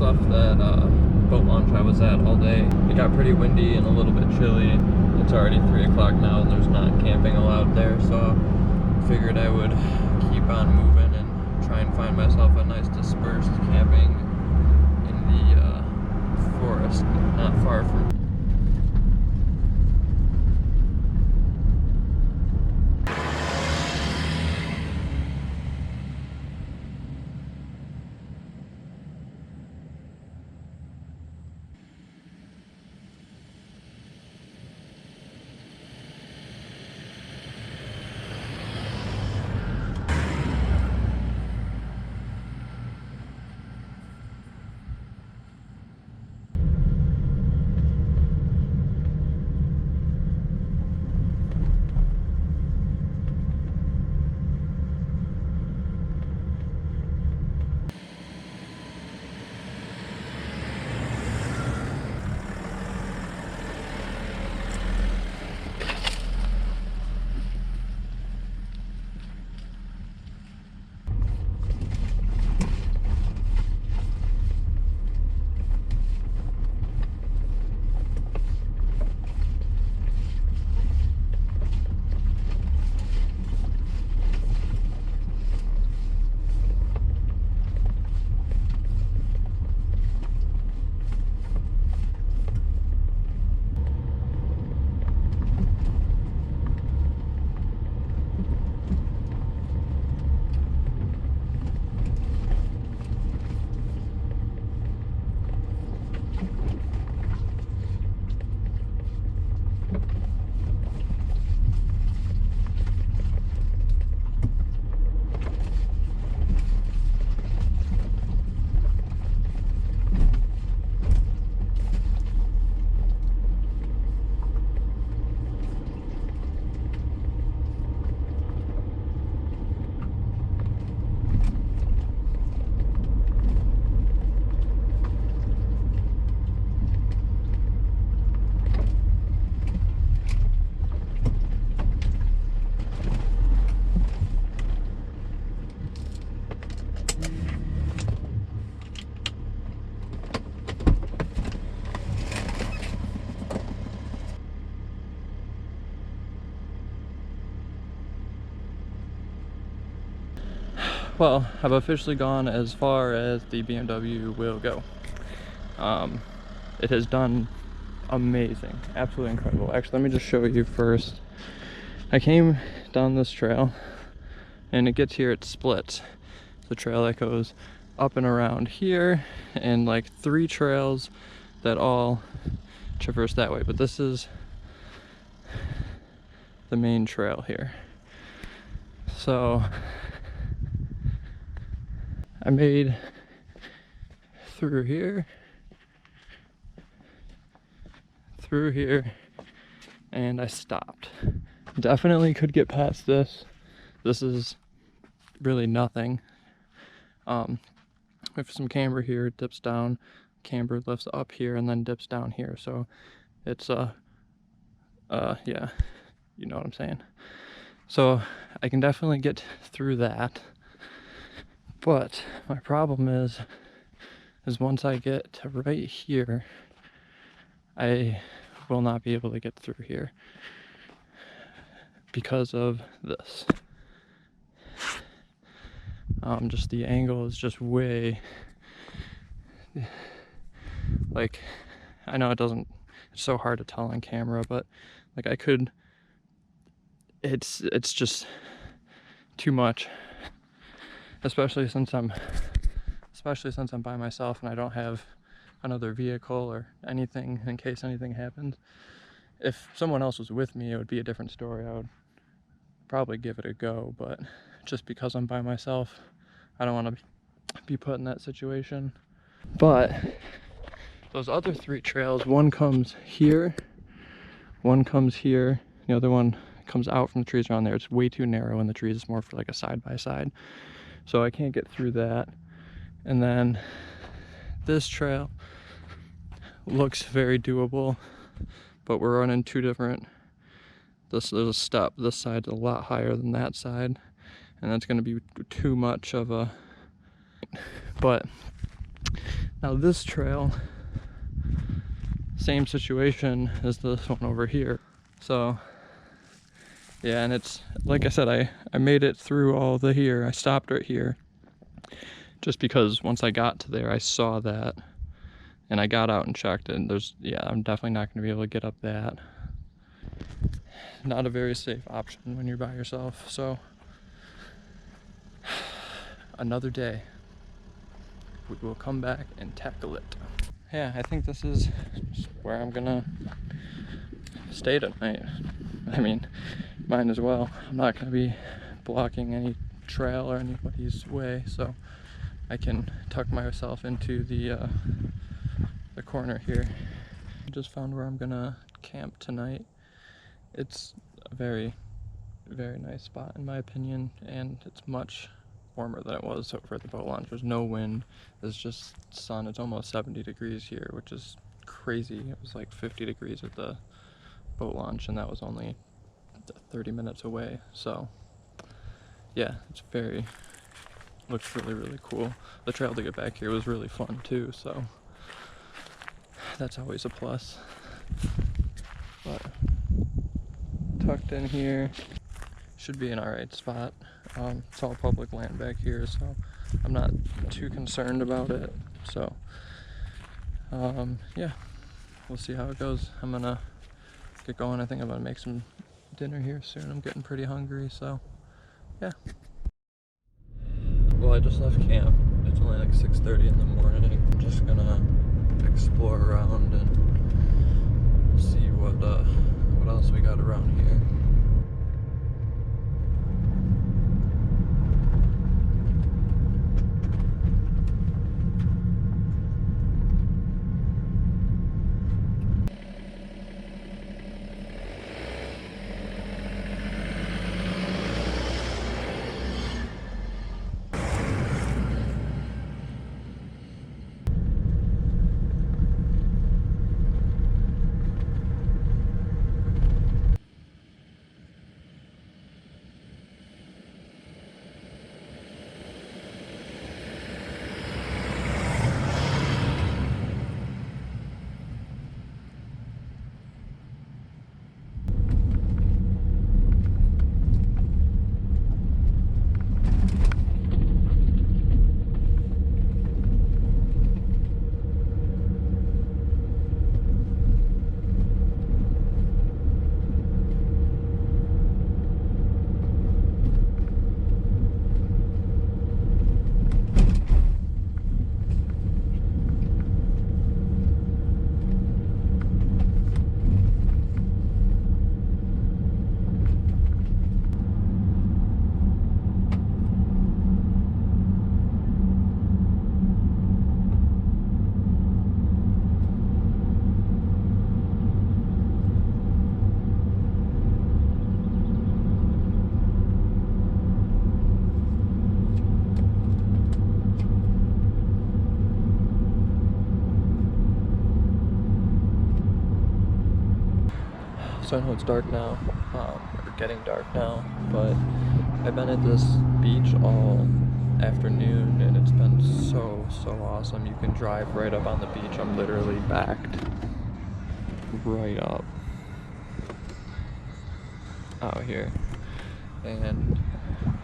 left that boat launch I was at all day. It got pretty windy and a little bit chilly. It's already 3 o'clock now and there's not camping allowed there, so I figured I would keep on moving and try and find myself a nice dispersed camping in the forest, not far from. Well, I've officially gone as far as the BMW will go. It has done amazing, absolutely incredible. Actually, let me just show you first. I came down this trail and it gets here, it splits. It's a trail that goes up and around here and like 3 trails that all traverse that way. But this is the main trail here. So I made through here, and I stopped. Definitely could get past this. This is really nothing. With some camber here, it dips down, camber lifts up here and then dips down here. So it's yeah, you know what I'm saying. So I can definitely get through that. But my problem is once I get to right here, I will not be able to get through here because of this. Just the angle is just way, like, I know it's so hard to tell on camera, but like I could, it's just too much. Especially since I'm by myself and I don't have another vehicle or anything in case anything happens. If someone else was with me, it would be a different story. I would probably give it a go, but just because I'm by myself, I don't want to be put in that situation. But those other 3 trails, one comes here, one comes here, the other one comes out from the trees around there. It's way too narrow in the trees. It's more for like a side-by-side. So I can't get through that. And then this trail looks very doable, but we're running 2 different, there's a step, this side's a lot higher than that side, and that's going to be too much of a, but Now this trail, same situation as this one over here. So yeah, and it's like I said, I made it through all the here. I stopped right here just because once I got to there I saw that and I got out and checked it, and I'm definitely not going to be able to get up that. Not a very safe option when you're by yourself. So another day we will come back and tackle it. Yeah, I think this is where I'm gonna stay tonight. I mean, mine as well. I'm not gonna be blocking any trail or anybody's way, so I can tuck myself into the corner here. I just found where I'm gonna camp tonight. It's a very, very nice spot in my opinion, and it's much warmer than it was over at the boat launch. There's no wind, it's just sun. It's almost 70 degrees here, which is crazy. It was like 50 degrees at the boat launch, and that was only 30 minutes away. So yeah, looks really, really cool. The trail to get back here was really fun too, so that's always a plus. But tucked in here, should be an alright spot. It's all public land back here, so I'm not too concerned about it. So yeah, we'll see how it goes. I'm gonna get going. I think I'm gonna make some dinner here soon. I'm getting pretty hungry, so yeah. Well, I just left camp. It's only like 6:30 in the morning. I'm just gonna explore around and see what else we got around here. So I know it's dark now, or getting dark now, but I've been at this beach all afternoon and it's been so awesome. You can drive right up on the beach. I'm literally backed right up out here, and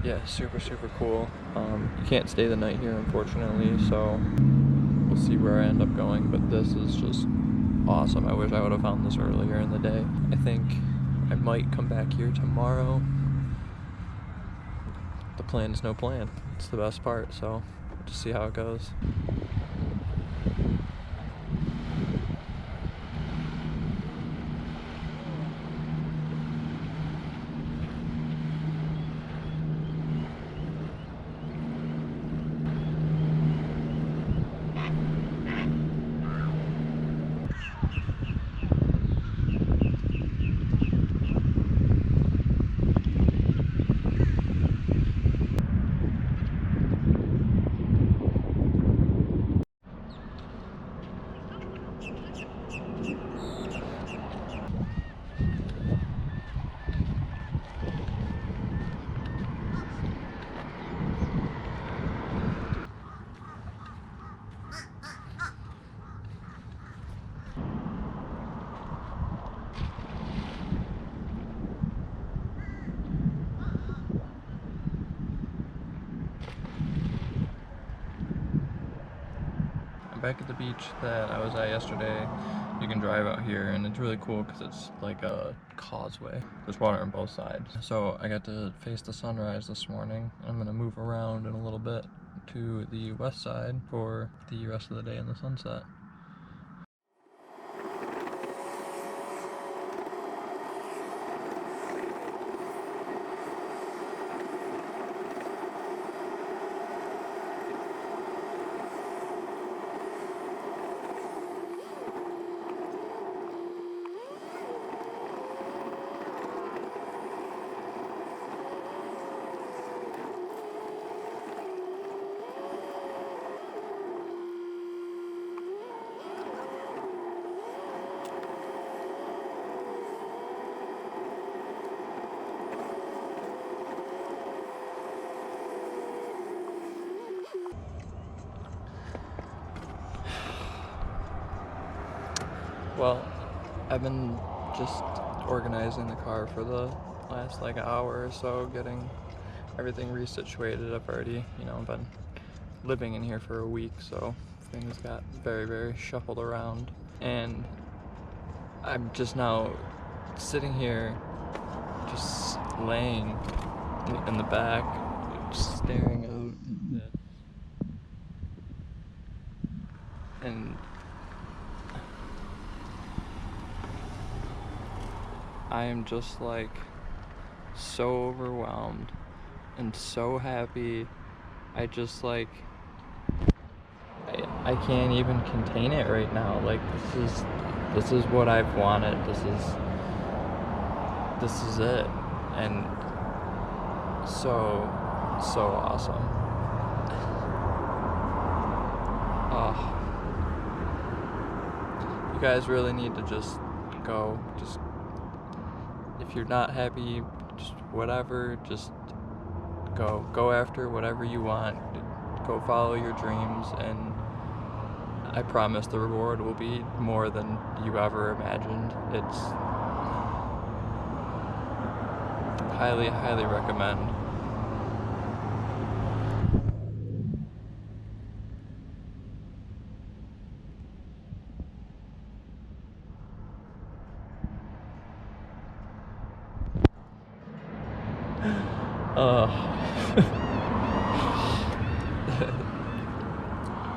yeah, super cool. You can't stay the night here unfortunately, so we'll see where I end up going, but this is just awesome. I wish I would have found this earlier in the day. I think I might come back here tomorrow. The plan is no plan. It's the best part, so just see how it goes. back at the beach that I was at yesterday. You can drive out here and it's really cool because it's like a causeway. There's water on both sides. So I got to face the sunrise this morning. I'm gonna move around in a little bit to the west side for the rest of the day in the sunset. Well, I've been just organizing the car for the last like hour or so, getting everything resituated. I've already, been living in here for a week, so things got very, very shuffled around. And I'm just now sitting here, just laying in the back, just staring out at this. And I am just like so overwhelmed and so happy. I just like I can't even contain it right now. Like this is what I've wanted. This is it. And so awesome. Oh. You guys really need to just go. Just if you're not happy, just whatever, just go after whatever you want. Go follow your dreams, and I promise the reward will be more than you ever imagined. It's highly, highly recommend.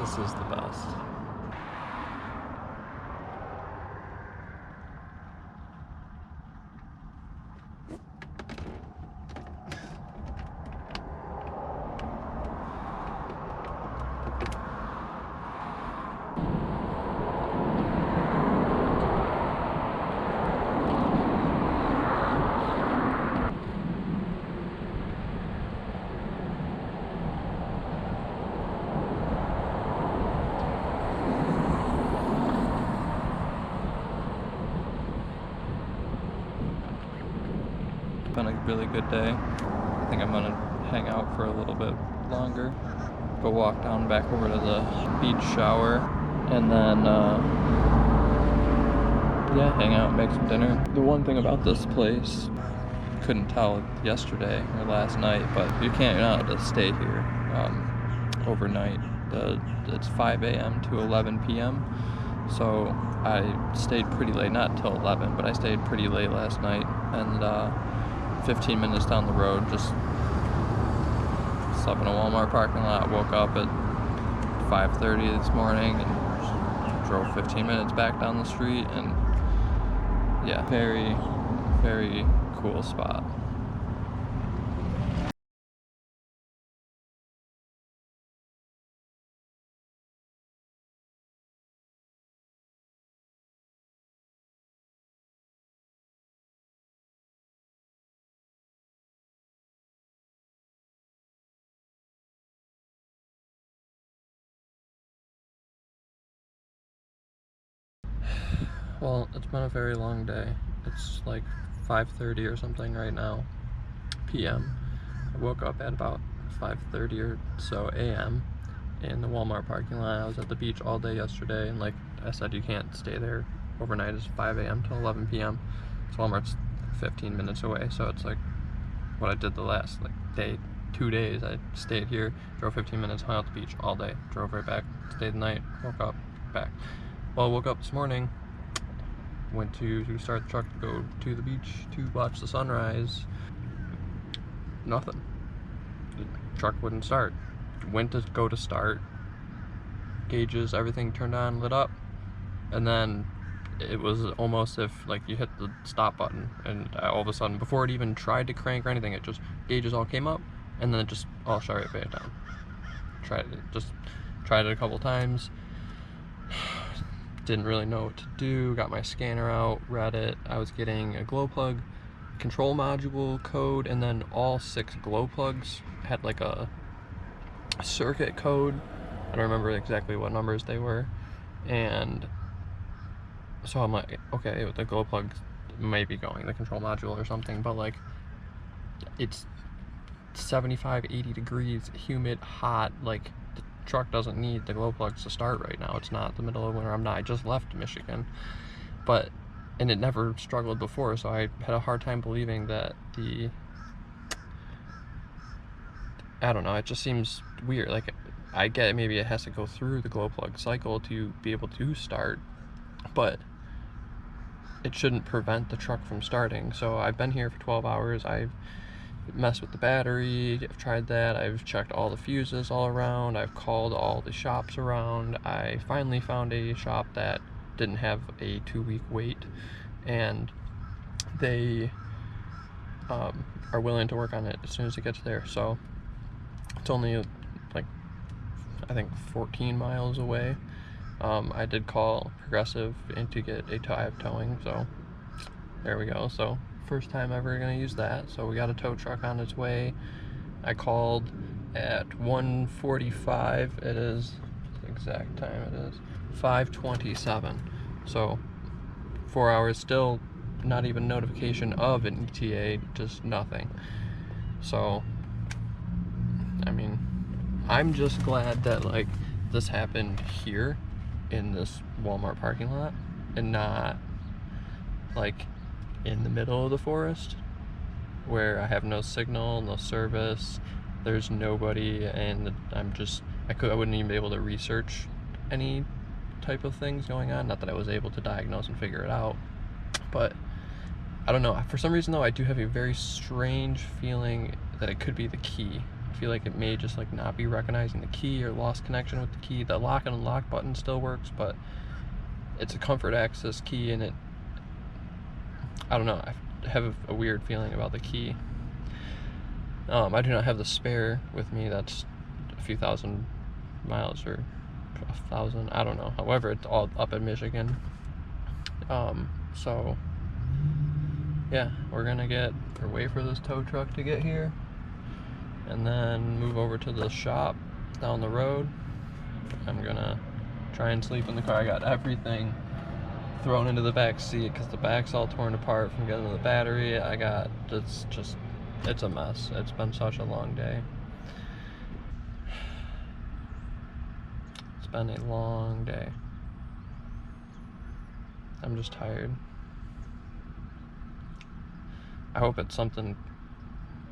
This is the best. Been a really good day. I think I'm gonna hang out for a little bit longer. Go walk down back over to the beach, shower, and then yeah, hang out, make some dinner. The one thing about this place, couldn't tell yesterday or last night, but you're not allowed to stay here overnight. It's 5 a.m. to 11 p.m. So I stayed pretty late, not till 11, but I stayed pretty late last night, and 15 minutes down the road, just slept in a Walmart parking lot, woke up at 5:30 this morning and drove 15 minutes back down the street, and yeah, very, very cool spot. Well, it's been a very long day. It's like 5:30 or something right now, p.m. I woke up at about 5:30 or so a.m. in the Walmart parking lot. I was at the beach all day yesterday, and like I said, you can't stay there overnight. It's 5 a.m. to 11 p.m. So Walmart's 15 minutes away, so it's like what I did the last 2 days. I stayed here, drove 15 minutes, hung out at the beach all day, drove right back, stayed the night, woke up, back. Well, woke up this morning, went to start the truck to go to the beach to watch the sunrise. Nothing. The truck wouldn't start. Went to go to start. Gauges, everything turned on, lit up, and then it was almost if like you hit the stop button, and all of a sudden, before it even tried to crank or anything, it just gauges all came up, and then it just, oh sorry, pay it down. Tried it a couple times. Didn't really know what to do. Got my scanner out, read it. I was getting a glow plug control module code, and then all 6 glow plugs had like a circuit code. I don't remember exactly what numbers they were, and so I'm like, okay, the glow plug may be going, the control module or something, but like it's 75, 80 degrees, humid, hot. Like the truck doesn't need the glow plugs to start right now. It's not the middle of winter. I just left Michigan, and it never struggled before, so I had a hard time believing that I don't know, it just seems weird. Like, I get it, maybe it has to go through the glow plug cycle to be able to start, but it shouldn't prevent the truck from starting. So I've been here for 12 hours. I've messed with the battery, I've tried that, I've checked all the fuses all around, I've called all the shops around. I finally found a shop that didn't have a 2-week wait, and they are willing to work on it as soon as it gets there. So it's only like, I think 14 miles away. I did call Progressive and to get a towing, so there we go. So first time ever gonna use that. So we got a tow truck on its way. I called at 1:45. It is the exact time. It is 5:27. So 4 hours, still not even notification of an ETA, just nothing. So I mean, I'm just glad that like this happened here in this Walmart parking lot and not like in the middle of the forest where I have no signal, no service, there's nobody, and I wouldn't even be able to research any type of things going on. Not that I was able to diagnose and figure it out, but I don't know. For some reason though, I do have a very strange feeling that it could be the key. I feel like it may just like not be recognizing the key or lost connection with the key. The lock and unlock button still works, but it's a comfort access key, and I don't know, I have a weird feeling about the key. I do not have the spare with me. That's a few thousand miles, or 1,000, I don't know. However, it's all up in Michigan. So yeah, we're gonna wait for this tow truck to get here, and then move over to the shop down the road. I'm gonna try and sleep in the car. I got everything thrown into the back seat because the back's all torn apart from getting to the battery. It's a mess. It's been such a long day. It's been a long day. I'm just tired. I hope it's something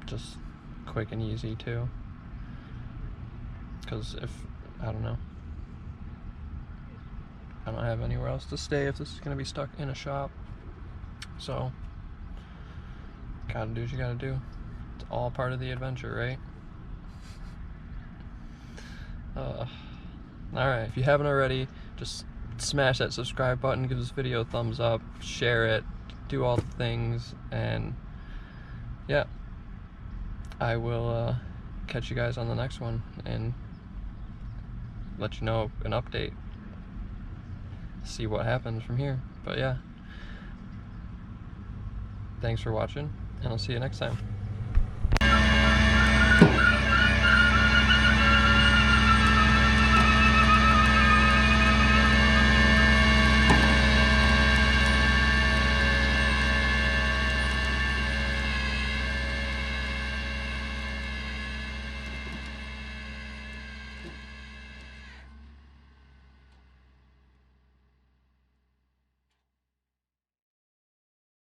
just quick and easy too, because I don't know, I don't have anywhere else to stay if this is gonna be stuck in a shop. So gotta do what you gotta do. It's all part of the adventure, right? Alright, if you haven't already, just smash that subscribe button, give this video a thumbs up, share it, do all the things, and yeah, I will catch you guys on the next one and let you know an update, see what happens from here. But yeah, thanks for watching, and I'll see you next time.